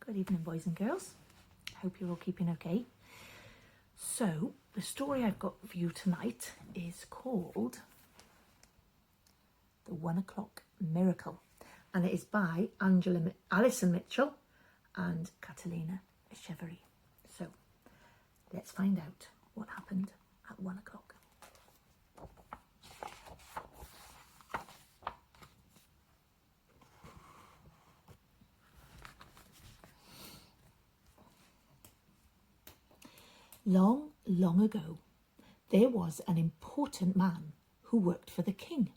Good evening, boys and girls. Hope you're all keeping okay. So, the story I've got for you tonight is called The 1 o'clock Miracle, and it is by Alison Mitchell and Catalina Chevery. So, let's find out what happened at 1 o'clock. Long, long ago, there was an important man who worked for the king.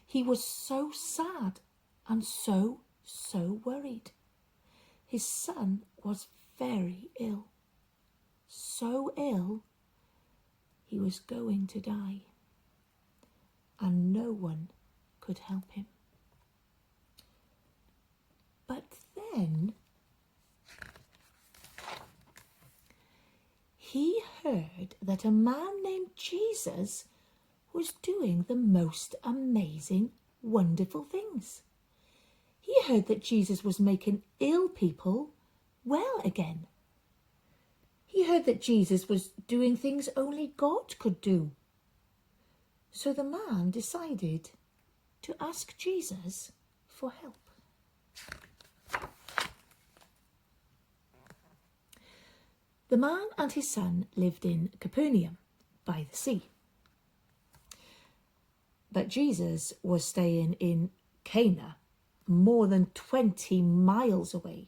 He was so sad and so worried. His son was very ill. So ill, he was going to die, and no one could help him. But then he heard that a man named Jesus was doing the most amazing, wonderful things. He heard that Jesus was making ill people well again. He heard that Jesus was doing things only God could do. So the man decided to ask Jesus for help. The man and his son lived in Capernaum by the sea. But Jesus was staying in Cana, more than 20 miles away.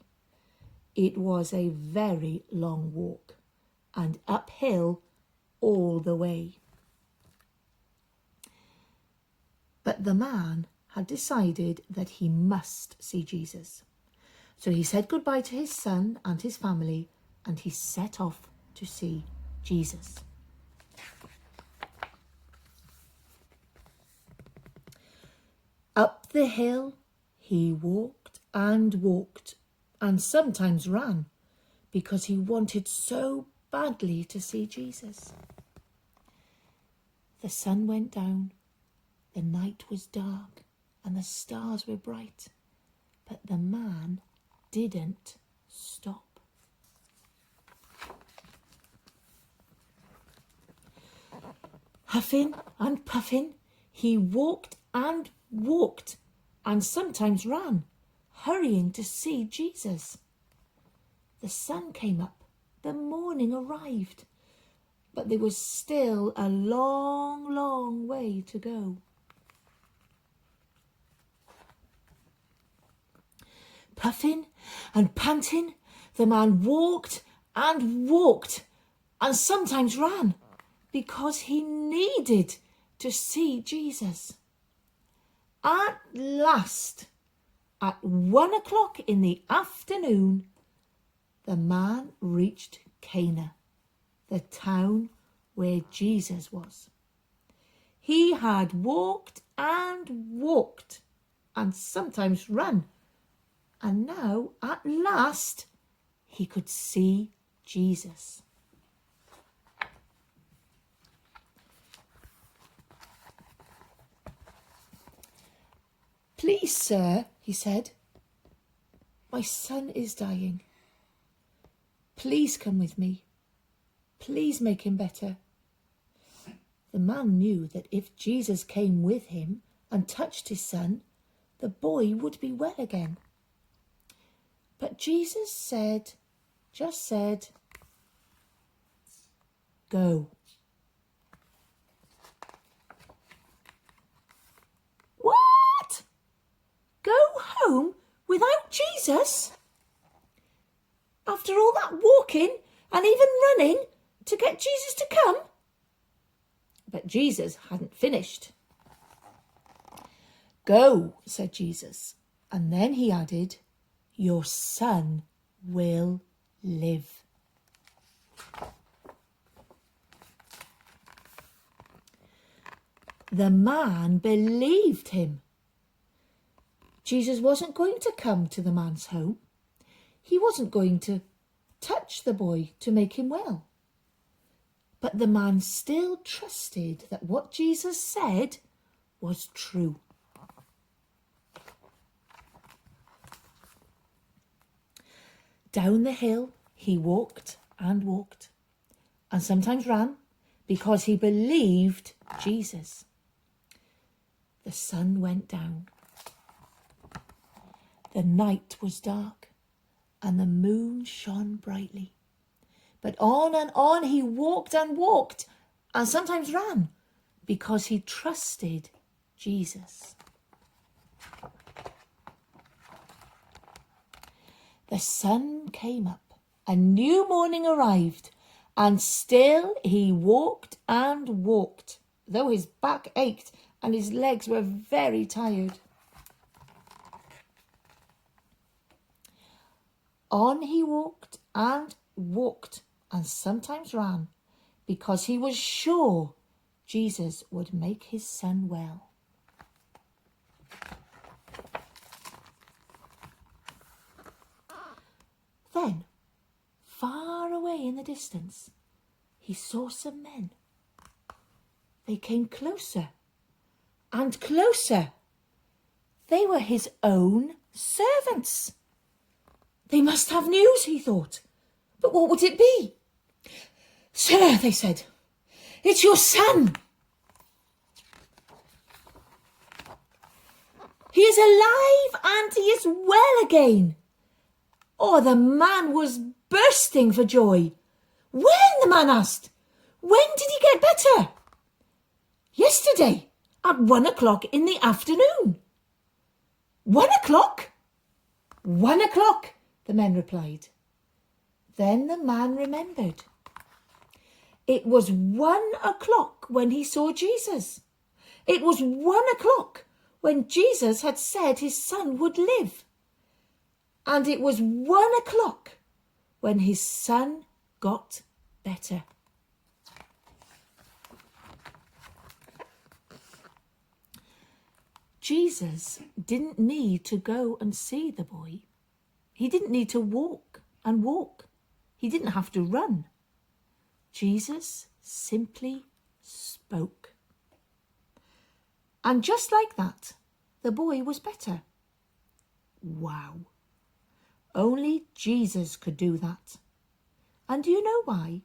It was a very long walk and uphill all the way. But the man had decided that he must see Jesus. So he said goodbye to his son and his family, and he set off to see Jesus. Up the hill he walked and sometimes ran, because he wanted so badly to see Jesus. The sun went down, the night was dark, and the stars were bright, but the man didn't stop. Huffing and puffing, he walked and sometimes ran, hurrying to see Jesus. The sun came up, the morning arrived, but there was still a long way to go. Puffing and panting, the man walked and sometimes ran, because he needed to see Jesus. At last, at 1 o'clock in the afternoon, the man reached Cana, the town where Jesus was. He had walked and sometimes run, and now at last he could see Jesus. "Please, sir," he said, "my son is dying. Please come with me. Please make him better." The man knew that if Jesus came with him and touched his son, the boy would be well again. But Jesus just said, "Go." What? Go home without Jesus? After all that walking and even running to get Jesus to come? But Jesus hadn't finished. "Go," said Jesus, and then he added, "Your son will live." The man believed him. Jesus wasn't going to come to the man's home. He wasn't going to touch the boy to make him well. But the man still trusted that what Jesus said was true. Down the hill he walked and walked, and sometimes ran, because he believed Jesus. The sun went down. The night was dark, and the moon shone brightly. But on and on he walked and walked, and sometimes ran, because he trusted Jesus. The sun came up, a new morning arrived, and still he walked and walked, though his back ached and his legs were very tired. On he walked and walked, and sometimes ran, because he was sure Jesus would make his son well. Then, far away in the distance, he saw some men. They came closer and closer. They were his own servants. They must have news, he thought. But what would it be? "Sir," they said, "it's your son. He is alive and he is well again." Oh, the man was bursting for joy. "When?" the man asked. "When did he get better?" "Yesterday, at 1:00 in the afternoon." "1:00? 1:00, the men replied. Then the man remembered. It was 1:00 when he saw Jesus. It was 1:00 when Jesus had said his son would live. And it was 1:00 when his son got better. Jesus didn't need to go and see the boy. He didn't need to walk and walk. He didn't have to run. Jesus simply spoke. And just like that, the boy was better. Wow. Only Jesus could do that. And do you know why?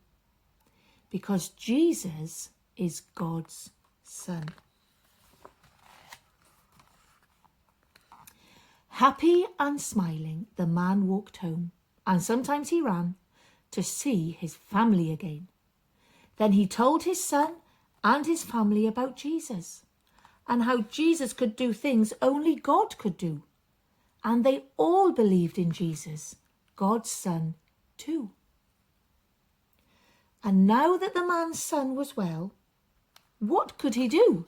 Because Jesus is God's son. Happy and smiling, the man walked home, and sometimes he ran to see his family again. Then he told his son and his family about Jesus and how Jesus could do things only God could do. And they all believed in Jesus, God's son, too. And now that the man's son was well, what could he do?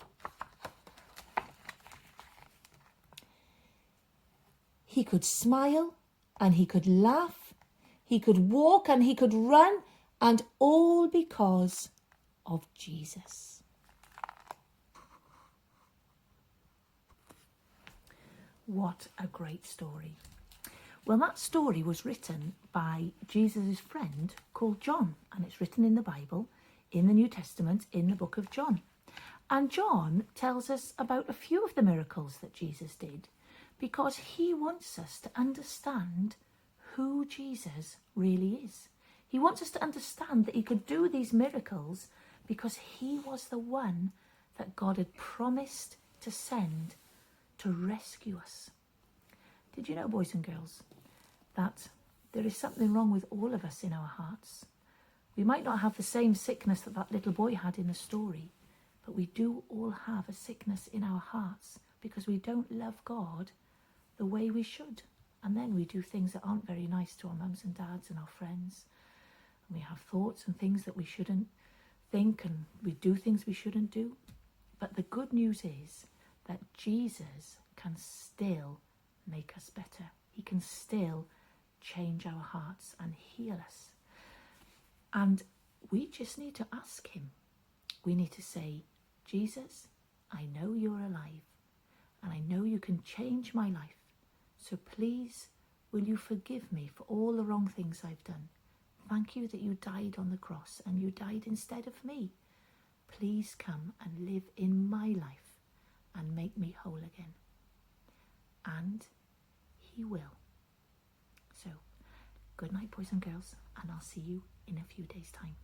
He could smile and he could laugh, he could walk and he could run, and all because of Jesus. What a great story. Well, that story was written by Jesus' friend called John, and it's written in the Bible, in the New Testament, in the book of John. And John tells us about a few of the miracles that Jesus did, because he wants us to understand who Jesus really is. He wants us to understand that he could do these miracles because he was the one that God had promised to send to rescue us. Did you know, boys and girls, that there is something wrong with all of us in our hearts? We might not have the same sickness that that little boy had in the story, but we do all have a sickness in our hearts because we don't love God the way we should. And then we do things that aren't very nice to our mums and dads and our friends. And we have thoughts and things that we shouldn't think, and we do things we shouldn't do. But the good news is that Jesus can still make us better. He can still change our hearts and heal us. And we just need to ask him. We need to say, Jesus, I know you're alive, and I know you can change my life. So please, will you forgive me for all the wrong things I've done? Thank you that you died on the cross and you died instead of me. Please come and live in my life and make me whole again. And he will. So Good night, boys and girls, and I'll see you in a few days' time.